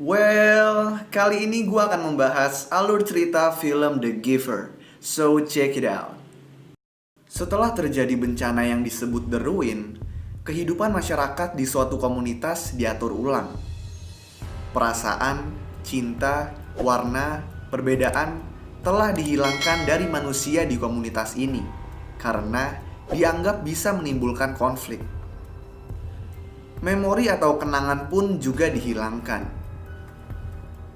Kali ini gue akan membahas alur cerita film The Giver. So, check it out. Setelah terjadi bencana yang disebut The Ruin, kehidupan masyarakat di suatu komunitas diatur ulang. Perasaan, cinta, warna, perbedaan telah dihilangkan dari manusia di komunitas ini karena dianggap bisa menimbulkan konflik. Memori atau kenangan pun juga dihilangkan.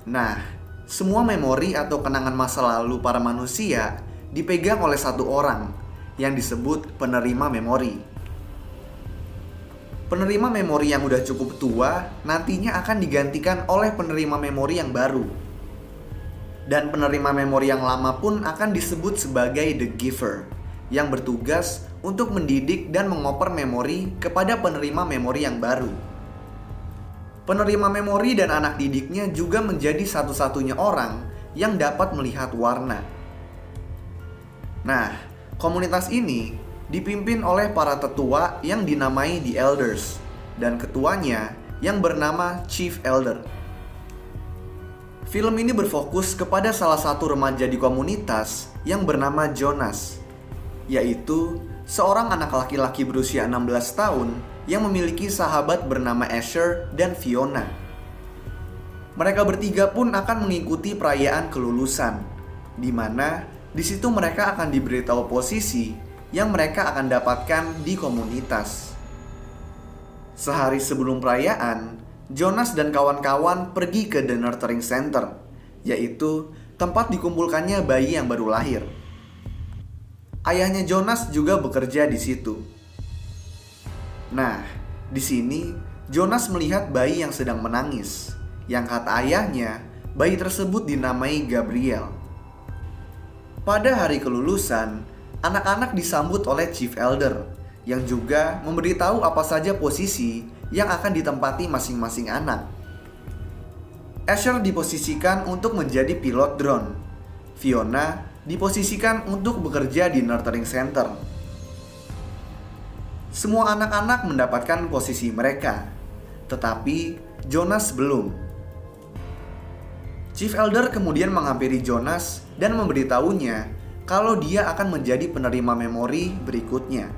Nah, semua memori atau kenangan masa lalu para manusia dipegang oleh satu orang yang disebut penerima memori. Penerima memori yang udah cukup tua nantinya akan digantikan oleh penerima memori yang baru. Dan penerima memori yang lama pun akan disebut sebagai The Giver, yang bertugas untuk mendidik dan mengoper memori kepada penerima memori yang baru. Penerima memori dan anak didiknya juga menjadi satu-satunya orang yang dapat melihat warna. Nah, komunitas ini dipimpin oleh para tetua yang dinamai The Elders, dan ketuanya yang bernama Chief Elder. Film ini berfokus kepada salah satu remaja di komunitas yang bernama Jonas, yaitu seorang anak laki-laki berusia 16 tahun yang memiliki sahabat bernama Asher dan Fiona. Mereka bertiga pun akan mengikuti perayaan kelulusan, di mana di situ mereka akan diberitahu posisi yang mereka akan dapatkan di komunitas. Sehari sebelum perayaan, Jonas dan kawan-kawan pergi ke The Nurturing Center, yaitu tempat dikumpulkannya bayi yang baru lahir. Ayahnya Jonas juga bekerja di situ. Nah, di sini Jonas melihat bayi yang sedang menangis, yang kata ayahnya, bayi tersebut dinamai Gabriel. Pada hari kelulusan, anak-anak disambut oleh Chief Elder, yang juga memberitahu apa saja posisi yang akan ditempati masing-masing anak. Asher diposisikan untuk menjadi pilot drone. Fiona diposisikan untuk bekerja di Nurturing Center. Semua anak-anak mendapatkan posisi mereka, tetapi Jonas belum. Chief Elder kemudian menghampiri Jonas dan memberitahunya kalau dia akan menjadi penerima memori berikutnya.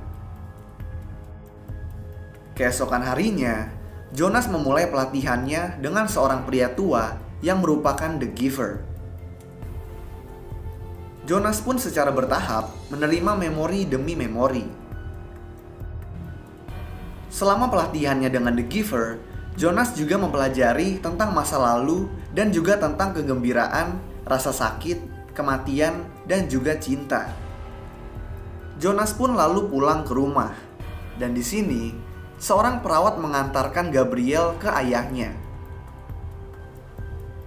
Keesokan harinya, Jonas memulai pelatihannya dengan seorang pria tua yang merupakan The Giver. Jonas pun secara bertahap menerima memori demi memori. Selama pelatihannya dengan The Giver, Jonas juga mempelajari tentang masa lalu dan juga tentang kegembiraan, rasa sakit, kematian, dan juga cinta. Jonas pun lalu pulang ke rumah, dan di sini seorang perawat mengantarkan Gabriel ke ayahnya.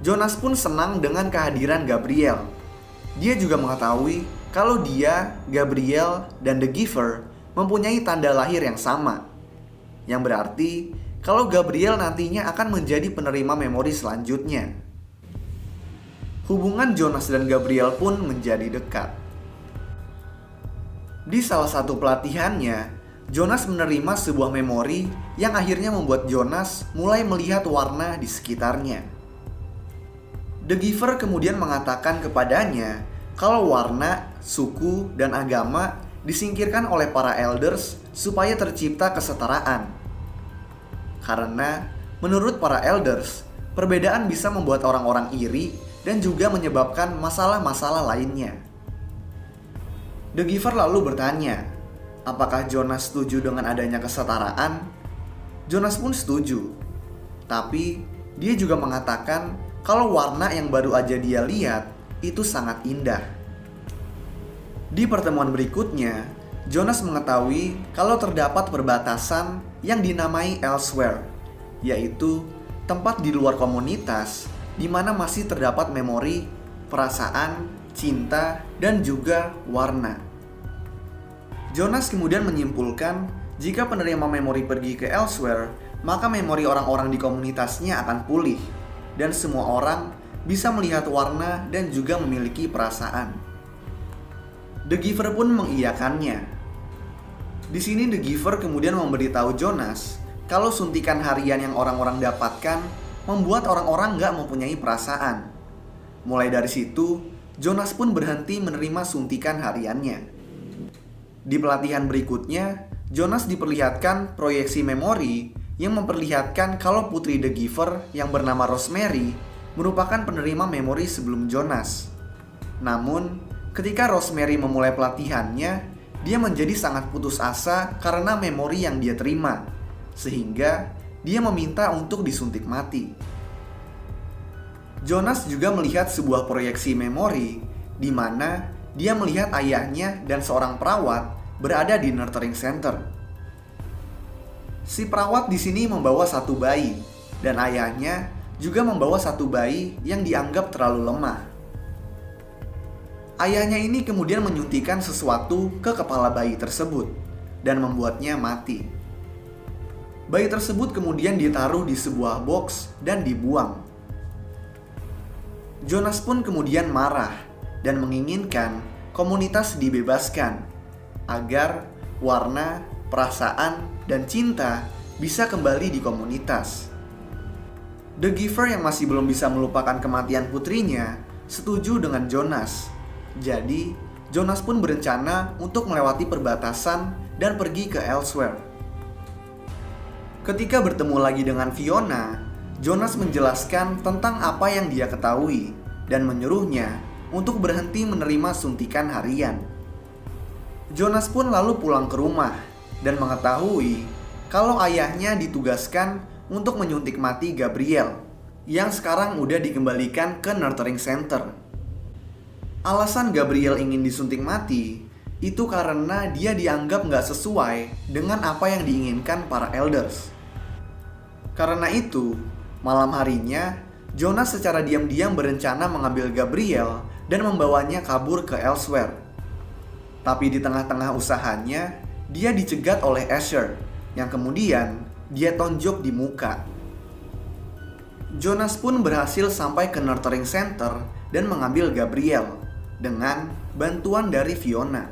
Jonas pun senang dengan kehadiran Gabriel. Dia juga mengetahui kalau dia, Gabriel, dan The Giver mempunyai tanda lahir yang sama, yang berarti kalau Gabriel nantinya akan menjadi penerima memori selanjutnya. Hubungan Jonas dan Gabriel pun menjadi dekat. Di salah satu pelatihannya, Jonas menerima sebuah memori yang akhirnya membuat Jonas mulai melihat warna di sekitarnya. The Giver kemudian mengatakan kepadanya kalau warna, suku, dan agama disingkirkan oleh para elders supaya tercipta kesetaraan. Karena menurut para elders, perbedaan bisa membuat orang-orang iri dan juga menyebabkan masalah-masalah lainnya. The Giver lalu bertanya, apakah Jonas setuju dengan adanya kesetaraan? Jonas pun setuju. Tapi dia juga mengatakan kalau warna yang baru aja dia lihat itu sangat indah. Di pertemuan berikutnya, Jonas mengetahui kalau terdapat perbatasan yang dinamai Elsewhere, yaitu tempat di luar komunitas di mana masih terdapat memori, perasaan, cinta, dan juga warna. Jonas kemudian menyimpulkan jika penerima memori pergi ke Elsewhere, maka memori orang-orang di komunitasnya akan pulih dan semua orang bisa melihat warna dan juga memiliki perasaan. The Giver pun mengiyakannya. Di sini The Giver kemudian memberitahu Jonas kalau suntikan harian yang orang-orang dapatkan membuat orang-orang nggak mempunyai perasaan. Mulai dari situ, Jonas pun berhenti menerima suntikan hariannya. Di pelatihan berikutnya, Jonas diperlihatkan proyeksi memori yang memperlihatkan kalau putri The Giver yang bernama Rosemary merupakan penerima memori sebelum Jonas. Namun, ketika Rosemary memulai pelatihannya, dia menjadi sangat putus asa karena memori yang dia terima, sehingga dia meminta untuk disuntik mati. Jonas juga melihat sebuah proyeksi memori di mana dia melihat ayahnya dan seorang perawat berada di nurturing center. Si perawat di sini membawa satu bayi dan ayahnya juga membawa satu bayi yang dianggap terlalu lemah. Ayahnya ini kemudian menyuntikkan sesuatu ke kepala bayi tersebut dan membuatnya mati. Bayi tersebut kemudian ditaruh di sebuah box dan dibuang. Jonas pun kemudian marah dan menginginkan komunitas dibebaskan agar warna, perasaan, dan cinta bisa kembali di komunitas. The Giver yang masih belum bisa melupakan kematian putrinya setuju dengan Jonas. Jadi, Jonas pun berencana untuk melewati perbatasan dan pergi ke Elsewhere. Ketika bertemu lagi dengan Fiona, Jonas menjelaskan tentang apa yang dia ketahui dan menyuruhnya untuk berhenti menerima suntikan harian. Jonas pun lalu pulang ke rumah dan mengetahui kalau ayahnya ditugaskan untuk menyuntik mati Gabriel yang sekarang udah dikembalikan ke nurturing center. Alasan Gabriel ingin disuntik mati itu karena dia dianggap nggak sesuai dengan apa yang diinginkan para elders. Karena itu, malam harinya Jonas secara diam-diam berencana mengambil Gabriel dan membawanya kabur ke Elsewhere. Tapi di tengah-tengah usahanya, dia dicegat oleh Asher yang kemudian dia tonjok di muka. Jonas pun berhasil sampai ke nurturing center dan mengambil Gabriel dengan bantuan dari Fiona.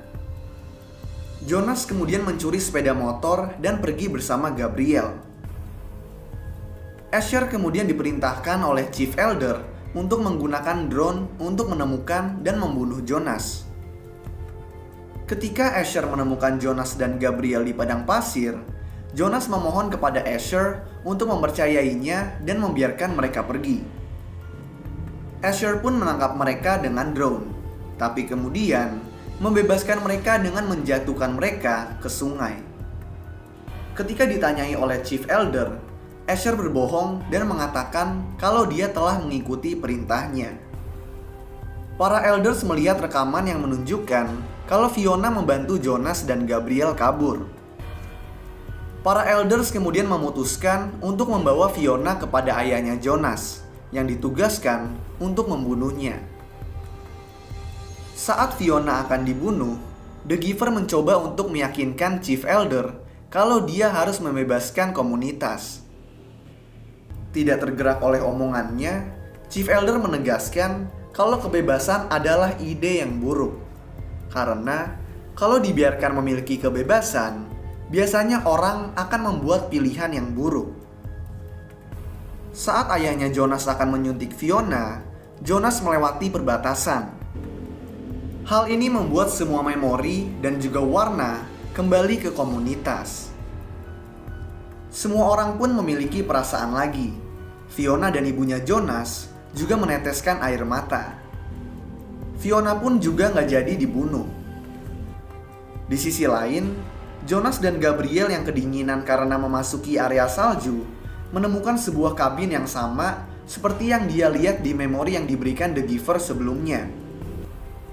Jonas kemudian mencuri sepeda motor dan pergi bersama Gabriel. Asher kemudian diperintahkan oleh Chief Elder untuk menggunakan drone untuk menemukan dan membunuh Jonas. Ketika Asher menemukan Jonas dan Gabriel di padang pasir, Jonas memohon kepada Asher untuk mempercayainya dan membiarkan mereka pergi. Asher pun menangkap mereka dengan drone, tapi kemudian membebaskan mereka dengan menjatuhkan mereka ke sungai. Ketika ditanyai oleh Chief Elder, Asher berbohong dan mengatakan kalau dia telah mengikuti perintahnya. Para elders melihat rekaman yang menunjukkan kalau Fiona membantu Jonas dan Gabriel kabur. Para elders kemudian memutuskan untuk membawa Fiona kepada ayahnya Jonas yang ditugaskan untuk membunuhnya. Saat Fiona akan dibunuh, The Giver mencoba untuk meyakinkan Chief Elder kalau dia harus membebaskan komunitas. Tidak tergerak oleh omongannya, Chief Elder menegaskan kalau kebebasan adalah ide yang buruk. Karena kalau dibiarkan memiliki kebebasan, biasanya orang akan membuat pilihan yang buruk. Saat ayahnya Jonas akan menyuntik Fiona, Jonas melewati perbatasan. Hal ini membuat semua memori dan juga warna kembali ke komunitas. Semua orang pun memiliki perasaan lagi. Fiona dan ibunya Jonas juga meneteskan air mata. Fiona pun juga nggak jadi dibunuh. Di sisi lain, Jonas dan Gabriel yang kedinginan karena memasuki area salju menemukan sebuah kabin yang sama seperti yang dia lihat di memori yang diberikan The Giver sebelumnya.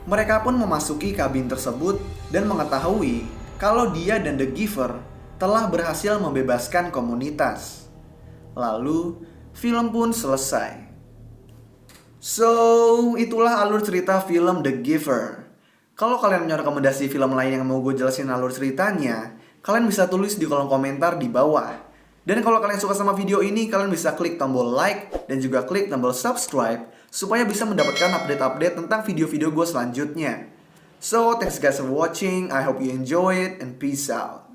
Mereka pun memasuki kabin tersebut dan mengetahui kalau dia dan The Giver telah berhasil membebaskan komunitas. Lalu, film pun selesai. So, itulah alur cerita film The Giver. Kalau kalian punya rekomendasi film lain yang mau gue jelasin alur ceritanya, kalian bisa tulis di kolom komentar di bawah. Dan kalau kalian suka sama video ini, kalian bisa klik tombol like dan juga klik tombol subscribe supaya bisa mendapatkan update-update tentang video-video gue selanjutnya. So, thanks guys for watching. I hope you enjoy it and peace out.